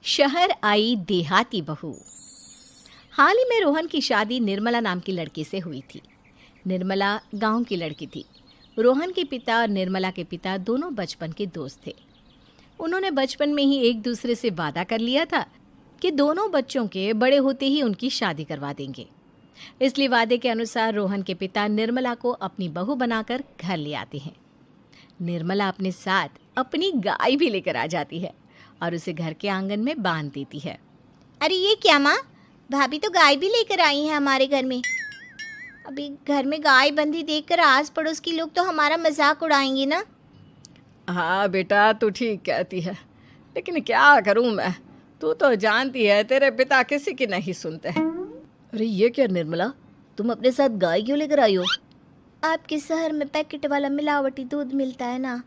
शहर आई देहाती बहू। हाल ही में रोहन की शादी निर्मला नाम की लड़की से हुई थी। निर्मला गांव की लड़की थी। रोहन के पिता और निर्मला के पिता दोनों बचपन के दोस्त थे। उन्होंने बचपन में ही एक दूसरे से वादा कर लिया था कि दोनों बच्चों के बड़े होते ही उनकी शादी करवा देंगे। इसलिए वादे के अनुसार रोहन के पिता निर्मला को अपनी बहू बनाकर घर ले आते हैं। निर्मला अपने साथ अपनी गाय भी लेकर आ जाती है और उसे घर के आंगन में बांध देती है। अरे ये क्या माँ, भाभी तो गाय भी लेकर आई हैं हमारे घर में। अभी घर में गाय बंधी देखकर आस पड़ोस के लोग तो हमारा मजाक उड़ाएंगे ना। हाँ बेटा, तू ठीक कहती है, लेकिन क्या करूँ मैं। तू तो जानती है तेरे पिता किसी की नहीं सुनते हैं। अरे ये क्या निर्मला, तुम अपने साथ गाय क्यों लेकर आई हो? आपके शहर में पैकेट वाला मिलावटी दूध मिलता है ना,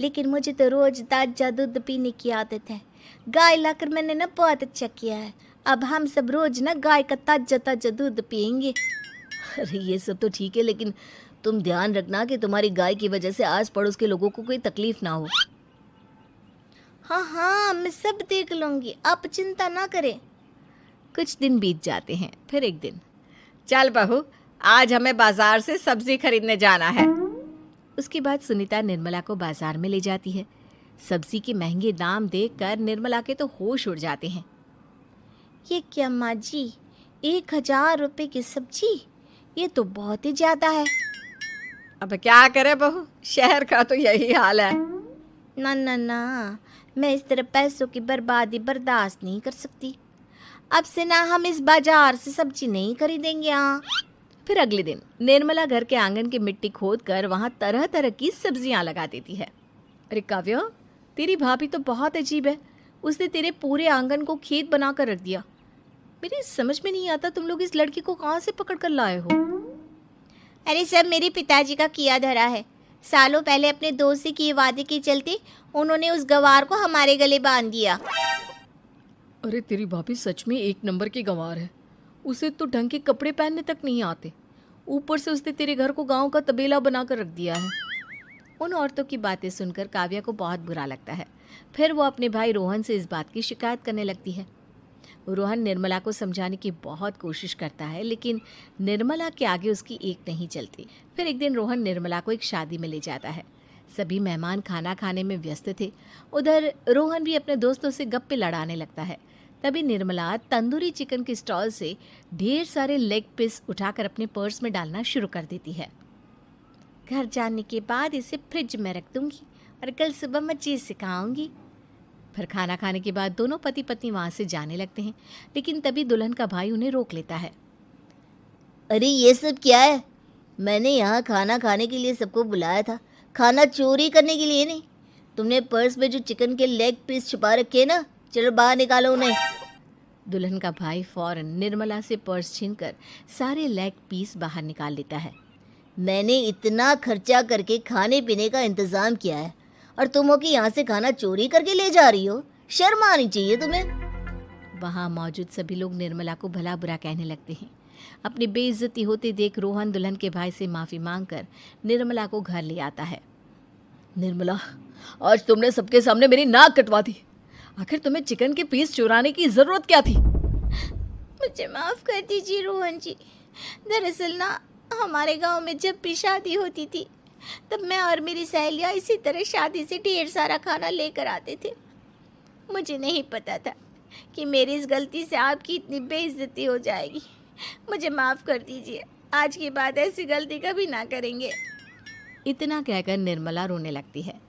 लेकिन मुझे तो रोज ताजा दूध पीने की आदत है। गाय लाकर मैंने ना बहुत अच्छा किया है। अब हम सब रोज ना गाय का ताजा ताजा दूध पियेंगे। अरे ये सब तो ठीक है, लेकिन तुम ध्यान रखना कि तुम्हारी गाय की वजह से आस पड़ोस के लोगों को कोई तकलीफ ना हो। हाँ हाँ, मैं सब देख लूँगी, आप चिंता ना करें। कुछ दिन बीत जाते हैं। फिर एक दिन, चल बहू, आज हमें बाजार से सब्जी खरीदने जाना है। उसके बाद सुनीता निर्मला को बाजार में ले जाती है। सब्जी के महंगे दाम देखकर निर्मला के तो होश उड़ जाते हैं। ये क्या माँ जी, 1000 रुपये की सब्जी, ये तो बहुत ही ज़्यादा है। अब क्या करे बहू, शहर का तो यही हाल है। ना ना ना, मैं इस तरह पैसों की बर्बादी बर्दाश्त नहीं कर सकती। अब से ना हम इस बाजार से सब्जी नहीं खरीदेंगे। हाँ। फिर अगले दिन निर्मला घर के आंगन की मिट्टी खोद कर वहाँ तरह तरह की सब्जियाँ लगा देती है। अरे काव्या, तेरी भाभी तो बहुत अजीब है। उसने तेरे पूरे आंगन को खेत बना कर रख दिया। मेरी समझ में नहीं आता तुम लोग इस लड़की को कहाँ से पकड़ कर लाए हो। अरे सब मेरे पिताजी का किया धरा है। सालों पहले अपने दोस्त से किए वादे के चलते उन्होंने उस गवार को हमारे गले बांध दिया। अरे तेरी भाभी सच में एक नंबर की गंवार है। उसे तो ढंग के कपड़े पहनने तक नहीं आते, ऊपर से उसने तेरे घर को गांव का तबेला बनाकर रख दिया है। उन औरतों की बातें सुनकर काव्या को बहुत बुरा लगता है। फिर वो अपने भाई रोहन से इस बात की शिकायत करने लगती है। रोहन निर्मला को समझाने की बहुत कोशिश करता है, लेकिन निर्मला के आगे उसकी एक नहीं चलती। फिर एक दिन रोहन निर्मला को एक शादी में ले जाता है। सभी मेहमान खाना खाने में व्यस्त थे। उधर रोहन भी अपने दोस्तों से गप्पे लड़ाने लगता है। तभी निर्मला तंदूरी चिकन के स्टॉल से ढेर सारे लेग पीस उठाकर अपने पर्स में डालना शुरू कर देती है। घर जाने के बाद इसे फ्रिज में रख दूंगी और कल सुबह मैं चीज़ सिखाऊंगी। फिर खाना खाने के बाद दोनों पति पत्नी वहाँ से जाने लगते हैं, लेकिन तभी दुल्हन का भाई उन्हें रोक लेता है। अरे ये सब क्या है? मैंने यहाँ खाना खाने के लिए सबको बुलाया था, खाना चोरी करने के लिए नहीं। तुमने पर्स में जो चिकन के लेग पीस छुपा रखे ना, चलो बाहर निकालो उन्हें। दुल्हन का भाई फौरन निर्मला से पर्स छीनकर सारे लेग पीस बाहर निकाल लेता है। मैंने इतना खर्चा करके खाने पीने का इंतजाम किया है और तुम हो कि यहाँ से खाना चोरी करके ले जा रही हो। शर्म आनी चाहिए तुम्हें। वहाँ मौजूद सभी लोग निर्मला को भला बुरा कहने लगते हैं। अपनी बेइज्जती होते देख रोहन दुल्हन के भाई से माफ़ी मांगकर निर्मला को घर ले आता है। निर्मला, आज तुमने सबके सामने मेरी नाक कटवा दी। आखिर तुम्हें चिकन के पीस चुराने की ज़रूरत क्या थी? मुझे माफ़ कर दीजिए रोहन जी। दरअसल ना, हमारे गांव में जब भी शादी होती थी तब मैं और मेरी सहेलियाँ इसी तरह शादी से ढेर सारा खाना लेकर आते थे। मुझे नहीं पता था कि मेरी इस गलती से आपकी इतनी बेइज्जती हो जाएगी। मुझे माफ़ कर दीजिए, आज के बाद ऐसी गलती कभी ना करेंगे। इतना कहकर निर्मला रोने लगती है।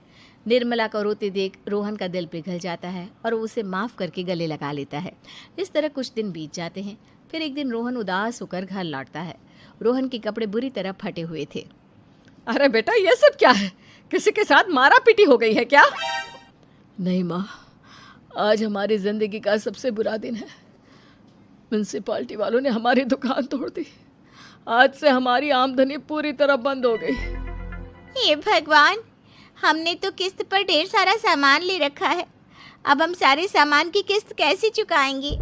निर्मला को रोते देख रोहन का दिल पिघल जाता है और वो उसे माफ़ करके गले लगा लेता है। इस तरह कुछ दिन बीत जाते हैं। फिर एक दिन रोहन उदास होकर घर लौटता है। रोहन के कपड़े बुरी तरह फटे हुए थे। अरे बेटा, ये सब क्या है? किसी के साथ मारा पीटी हो गई है क्या? नहीं माँ, आज हमारी ज़िंदगी का सबसे बुरा दिन है। म्यूनसिपालिटी वालों ने हमारी दुकान तोड़ दी। आज से हमारी आमदनी पूरी तरह बंद हो गई। हे भगवान, हमने तो किस्त पर ढेर सारा सामान ले रखा है। अब हम सारे सामान की किस्त कैसे चुकाएंगे?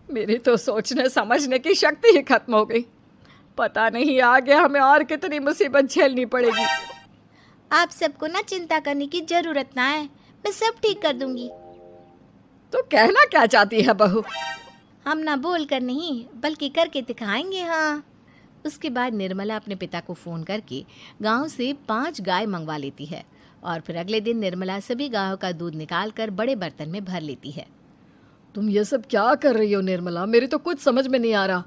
मेरी तो सोचने समझने की शक्ति ही खत्म हो गई। पता नहीं आगे हमें और कितनी मुसीबत झेलनी पड़ेगी। आप सबको ना चिंता करने की जरूरत ना है, मैं सब ठीक कर दूंगी। तो कहना क्या चाहती है बहू? हम ना बोल कर नहीं बल्कि करके दिखाएंगे। हाँ। उसके बाद निर्मला अपने पिता को फ़ोन करके गांव से 5 गाय मंगवा लेती है और फिर अगले दिन निर्मला सभी गायों का दूध निकाल कर बड़े बर्तन में भर लेती है। तुम ये सब क्या कर रही हो निर्मला? मेरी तो कुछ समझ में नहीं आ रहा।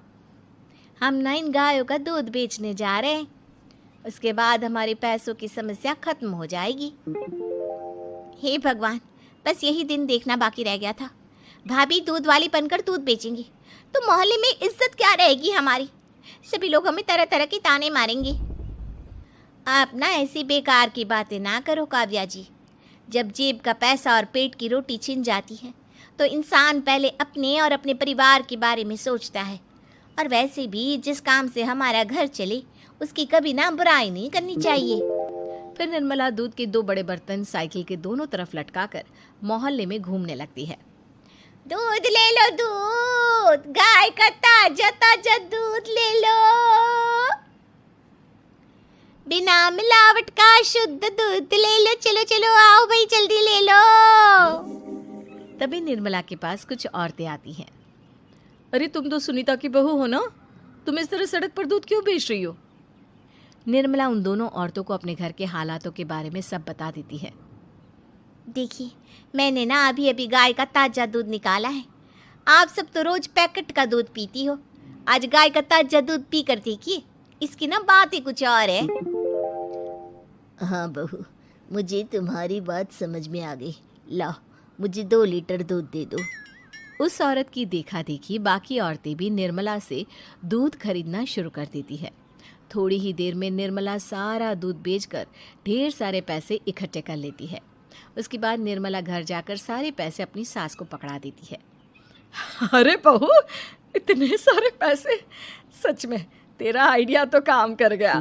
हम ना इन गायों का दूध बेचने जा रहे हैं। उसके बाद हमारे पैसों की समस्या खत्म हो जाएगी। हे भगवान, बस यही दिन देखना बाकी रह गया था। भाभी दूध वाली बनकर दूध बेचेंगी तो मोहल्ले में इज्जत क्या रहेगी हमारी? सभी लोग हमें तरह तरह के ताने मारेंगे। आप ना ऐसी बेकार की बातें ना करो काव्या जी। जब जेब का पैसा और पेट की रोटी छिन जाती है तो इंसान पहले अपने और अपने परिवार के बारे में सोचता है। और वैसे भी जिस काम से हमारा घर चले उसकी कभी ना बुराई नहीं करनी चाहिए। फिर निर्मला दूध के 2 बड़े बर्तन साइकिल के दोनों तरफ लटकाकर मोहल्ले में घूमने लगती है। दूध ले लो, दूध, गाय का ताजा ताजा दूध ले लो, बिना मिलावट का शुद्ध दूध ले लो। चलो चलो आओ भाई, जल्दी ले लो। तभी निर्मला के पास कुछ औरतें आती हैं। अरे तुम तो सुनीता की बहू हो ना? तुम इस तरह सड़क पर दूध क्यों बेच रही हो? निर्मला उन दोनों औरतों को अपने घर के हालातों के बारे में सब बता देती है। देखिए, मैंने ना अभी अभी गाय का ताजा दूध निकाला है। आप सब तो रोज पैकेट का दूध पीती हो, आज गाय का ताजा दूध पी कर देखिए, इसकी ना बात ही कुछ और है। हाँ बहू, मुझे तुम्हारी बात समझ में आ गई। लाओ, मुझे 2 लीटर दूध दे दो। उस औरत की देखा देखी बाकी औरतें भी निर्मला से दूध खरीदना शुरू कर देती है। थोड़ी ही देर में निर्मला सारा दूध बेचकर ढेर सारे पैसे इकट्ठे कर लेती है। उसके बाद निर्मला घर जाकर सारे पैसे अपनी सास को पकड़ा देती है। अरे बहू, इतने सारे पैसे! सच में तेरा आइडिया तो काम कर गया।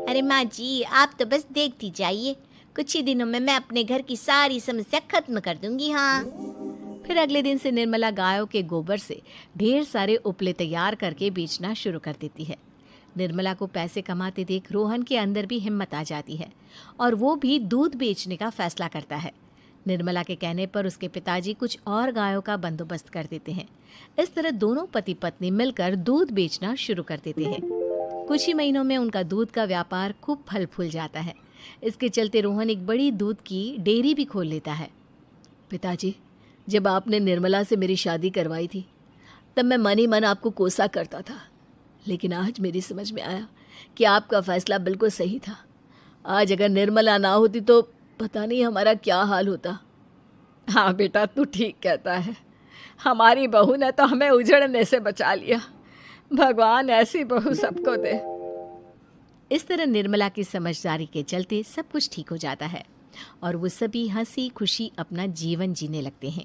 अरे माँ जी, आप तो बस देखती जाइए, कुछ ही दिनों में मैं अपने घर की सारी समस्या खत्म कर दूंगी। हाँ। फिर अगले दिन से निर्मला गायों के गोबर से ढेर सारे उपले तैयार करके बेचना शुरू कर देती है। निर्मला को पैसे कमाते देख रोहन के अंदर भी हिम्मत आ जाती है और वो भी दूध बेचने का फैसला करता है। निर्मला के कहने पर उसके पिताजी कुछ और गायों का बंदोबस्त कर देते हैं। इस तरह दोनों पति पत्नी मिलकर दूध बेचना शुरू कर देते हैं। कुछ ही महीनों में उनका दूध का व्यापार खूब फल फूल जाता है। इसके चलते रोहन एक बड़ी दूध की डेयरी भी खोल लेता है। पिताजी, जब आपने निर्मला से मेरी शादी करवाई थी तब मैं मन ही मन आपको कोसा करता था, लेकिन आज मेरी समझ में आया कि आपका फैसला बिल्कुल सही था। आज अगर निर्मला ना होती तो पता नहीं हमारा क्या हाल होता। हाँ बेटा, तू ठीक कहता है। हमारी बहू ने तो हमें उजड़ने से बचा लिया। भगवान ऐसी बहू सबको दे। इस तरह निर्मला की समझदारी के चलते सब कुछ ठीक हो जाता है और वो सभी हंसी खुशी अपना जीवन जीने लगते हैं।